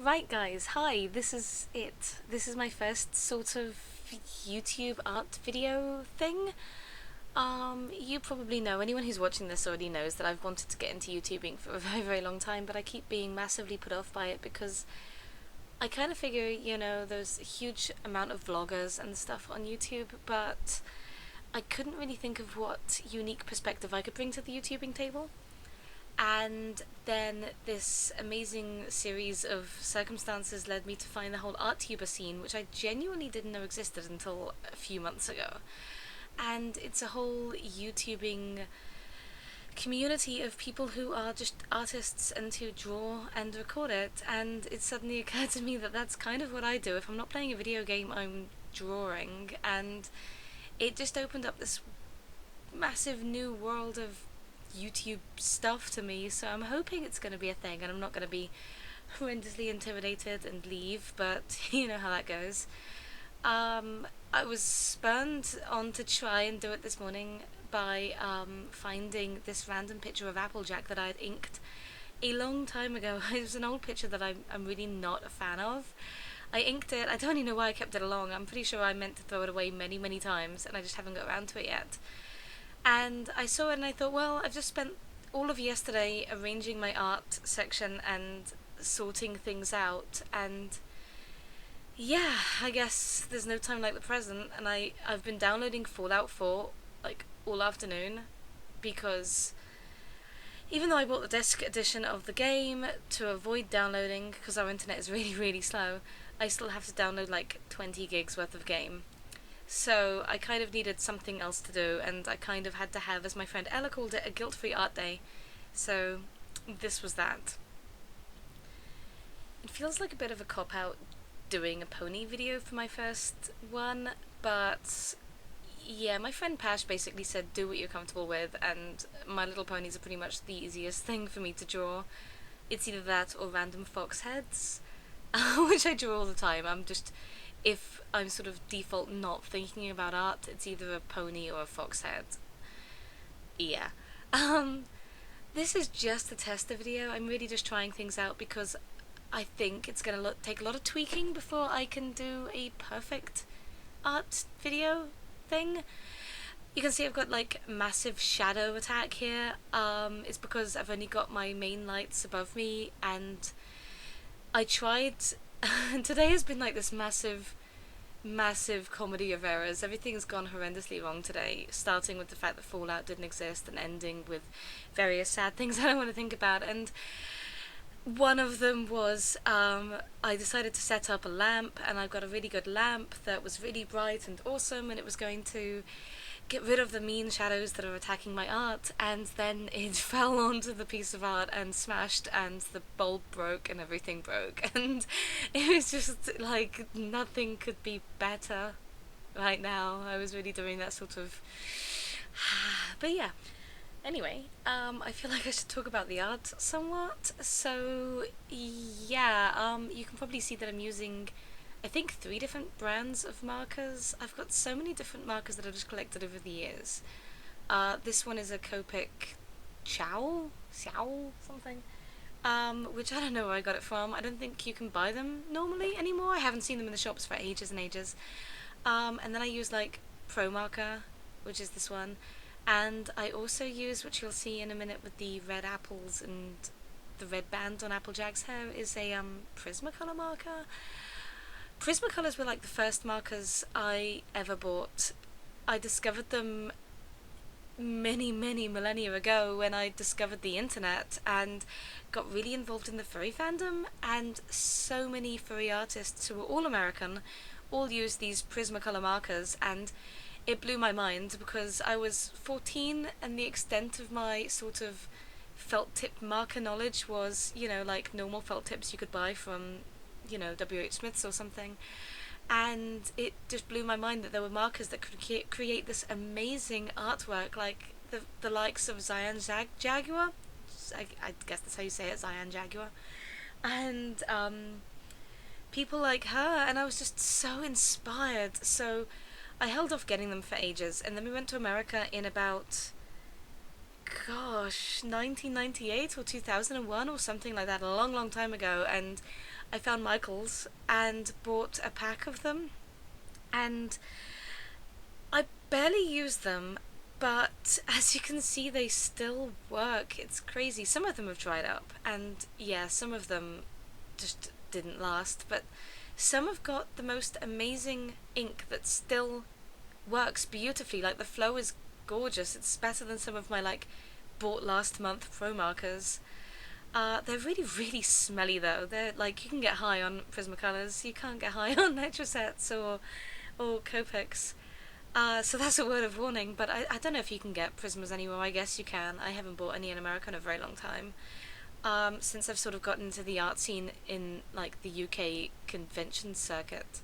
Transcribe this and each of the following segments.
Right guys, hi, this is it. This is my first sort of YouTube art video thing. You probably know, anyone who's watching this already knows that I've wanted to get into YouTubing for a very long time, but I keep being massively put off by it because I kind of figure, there's a huge amount of vloggers and stuff on YouTube, but I couldn't really think of what unique perspective I could bring to the YouTubing table. And then this amazing series of circumstances led me to find the whole ArtTuber scene, which I genuinely didn't know existed until a few months ago. And it's a whole YouTubing community of people who are just artists and who draw and record it, and it suddenly occurred to me that that's kind of what I do. If I'm not playing a video game, I'm drawing, and it just opened up this massive new world of YouTube stuff to me, so I'm hoping it's going to be a thing and I'm not going to be horrendously intimidated and leave, but you know how that goes. I was spurned on to try and do it this morning by finding this random picture of Applejack that I had inked a long time ago. It was an old picture that I'm really not a fan of. I inked it, I don't even know why I kept it along. I'm pretty sure I meant to throw it away many times and I just haven't got around to it yet. And I saw it and I thought, well, I've just spent all of yesterday arranging my art section and sorting things out, and yeah, I guess there's no time like the present, and I've been downloading Fallout 4, like, all afternoon, because even though I bought the disc edition of the game to avoid downloading, because our internet is really slow, I still have to download like 20 gigs worth of game. So I kind of needed something else to do, and I kind of had to have, as my friend Ella called it, a guilt-free art day. So this was that. It feels like a bit of a cop-out doing a pony video for my first one, but yeah, my friend Pash basically said do what you're comfortable with, and My Little Ponies are pretty much the easiest thing for me to draw. It's either that or random fox heads, which I draw all the time. If I'm sort of default not thinking about art, it's either a pony or a fox head. Yeah. This is just a tester video. I'm really just trying things out because I think it's going to take a lot of tweaking before I can do a perfect art video thing. You can see I've got like massive shadow attack here. It's because I've only got my main lights above me, and I tried today has been like this massive comedy of errors. Everything's gone horrendously wrong today, starting with the fact that Fallout didn't exist and ending with various sad things I don't want to think about. And one of them was I decided to set up a lamp, and I've got a really good lamp that was really bright and awesome, and it was going to get rid of the mean shadows that are attacking my art, and then it fell onto the piece of art and smashed, and the bulb broke and everything broke, and it was just like nothing could be better right now. I was really doing that sort of but yeah, anyway, I feel like I should talk about the art somewhat. So yeah, you can probably see that I'm using, I think, 3 different brands of markers. I've got so many different markers that I've just collected over the years. This one is a Copic Xiao something, which I don't know where I got it from. I don't think you can buy them normally anymore. I haven't seen them in the shops for ages and ages. And then I use like Promarker, which is this one, and I also use, which you'll see in a minute with the red apples and the red band on Applejack's hair, is a Prismacolor marker. Prismacolors were like the first markers I ever bought. I discovered them many millennia ago when I discovered the internet and got really involved in the furry fandom, and so many furry artists who were all American all used these Prismacolor markers, and it blew my mind because I was 14 and the extent of my sort of felt tip marker knowledge was, like normal felt tips you could buy from W.H. Smith's or something, and it just blew my mind that there were markers that could create this amazing artwork, like the likes of Cyan Jaguar, I guess that's how you say it, Cyan Jaguar, and people like her, and I was just so inspired. So I held off getting them for ages, and then we went to America in about, gosh, 1998 or 2001 or something like that, a long time ago, and I found Michael's and bought a pack of them, and I barely use them, but as you can see, they still work. It's crazy. Some of them have dried up, and yeah, some of them just didn't last, but some have got the most amazing ink that still works beautifully. Like, the flow is gorgeous. It's better than some of my, like, bought last month Promarkers. They're really, really smelly though. They're like, you can get high on Prismacolors, you can't get high on Letrasets or Copics. So that's a word of warning, but I don't know if you can get Prismas anymore. I guess you can. I haven't bought any in America in a very long time. Since I've sort of gotten into the art scene in, like, the UK convention circuit.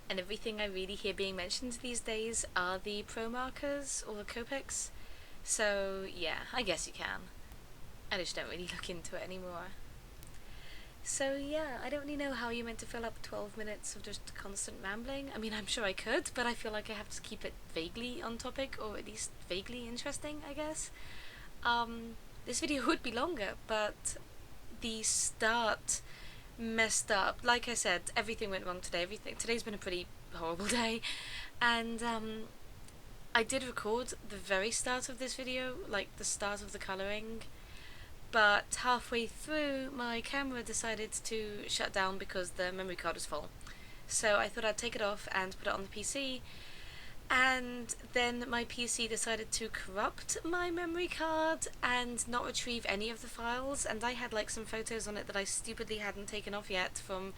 And everything I really hear being mentioned these days are the Promarkers or the Copics. So yeah, I guess you can. I just don't really look into it anymore. So yeah, I don't really know how you're meant to fill up 12 minutes of just constant rambling. I mean, I'm sure I could, but I feel like I have to keep it vaguely on topic, or at least vaguely interesting, I guess. This video would be longer, but the start messed up. Like I said, everything went wrong today. Today's been a pretty horrible day, and I did record the very start of this video, like the start of the colouring, but halfway through my camera decided to shut down because the memory card was full. So I thought I'd take it off and put it on the PC, and then my PC decided to corrupt my memory card and not retrieve any of the files, and I had, like, some photos on it that I stupidly hadn't taken off yet from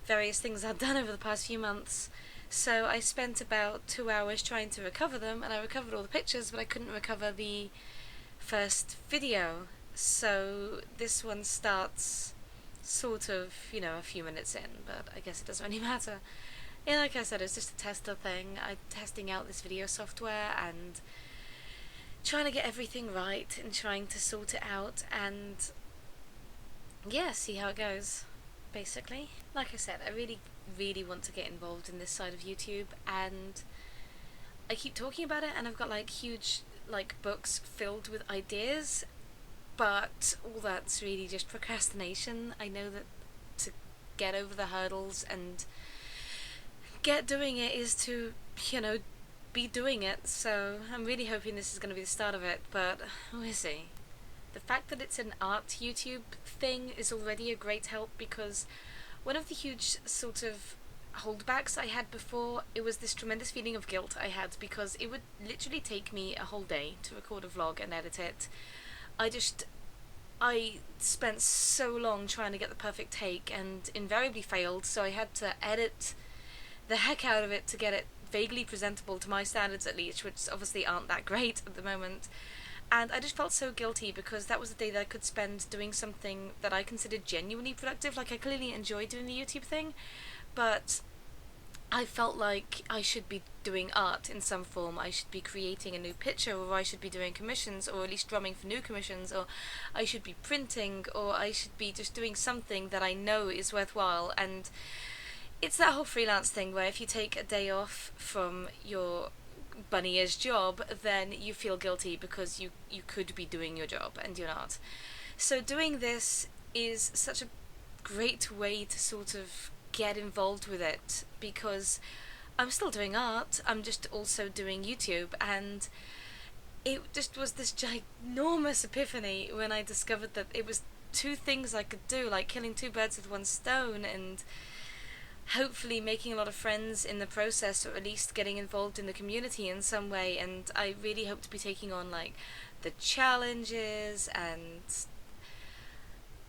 various things I'd done over the past few months. So I spent about 2 hours trying to recover them, and I recovered all the pictures, but I couldn't recover the first video. So this one starts sort of, you know, a few minutes in, but I guess it doesn't really matter. Yeah, like I said, it's just a tester thing. I'm testing out this video software and trying to get everything right and trying to sort it out and, yeah, see how it goes, basically. Like I said, I really, really want to get involved in this side of YouTube, and I keep talking about it, and I've got, like, huge, like, books filled with ideas, but all that's really just procrastination. I know that to get over the hurdles and get doing it is to, you know, be doing it, so I'm really hoping this is going to be the start of it, but we'll see. The fact that it's an art YouTube thing is already a great help, because one of the huge sort of holdbacks I had before, it was this tremendous feeling of guilt I had, because it would literally take me a whole day to record a vlog and edit it. I spent so long trying to get the perfect take and invariably failed, so I had to edit the heck out of it to get it vaguely presentable to my standards, at least, which obviously aren't that great at the moment. And I just felt so guilty, because that was the day that I could spend doing something that I considered genuinely productive. Like, I clearly enjoyed doing the YouTube thing, but I felt like I should be doing art in some form. I should be creating a new picture, or I should be doing commissions, or at least drumming for new commissions, or I should be printing, or I should be just doing something that I know is worthwhile. And it's that whole freelance thing where if you take a day off from your bunny ears job, then you feel guilty because you could be doing your job and you're not. So doing this is such a great way to sort of get involved with it, because I'm still doing art, I'm just also doing YouTube, and it just was this ginormous epiphany when I discovered that it was two things I could do, like killing two birds with one stone, and hopefully making a lot of friends in the process, or at least getting involved in the community in some way. And I really hope to be taking on, like, the challenges and,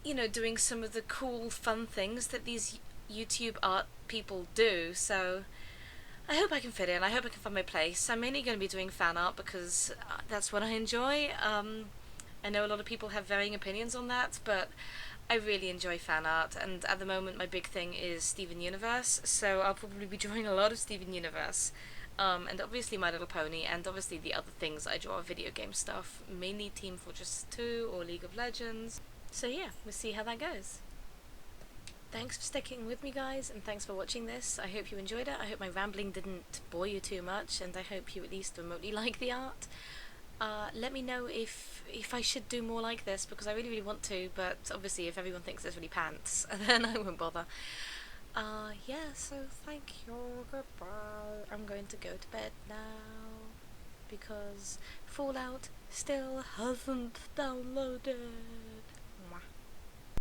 you know, doing some of the cool fun things that these YouTube art people do. So I hope I can fit in, I hope I can find my place. I'm mainly going to be doing fan art because that's what I enjoy. I know a lot of people have varying opinions on that, but I really enjoy fan art, and at the moment my big thing is Steven Universe, so I'll probably be drawing a lot of Steven Universe, and obviously My Little Pony, and obviously the other things I draw are video game stuff, mainly Team Fortress 2 or League of Legends. So yeah, we'll see how that goes. Thanks for sticking with me, guys, and thanks for watching this. I hope you enjoyed it. I hope my rambling didn't bore you too much, and I hope you at least remotely like the art. Let me know if I should do more like this, because I really want to, but obviously if everyone thinks it's really pants, then I won't bother. Yeah, so thank you, goodbye. I'm going to go to bed now, because Fallout still hasn't downloaded.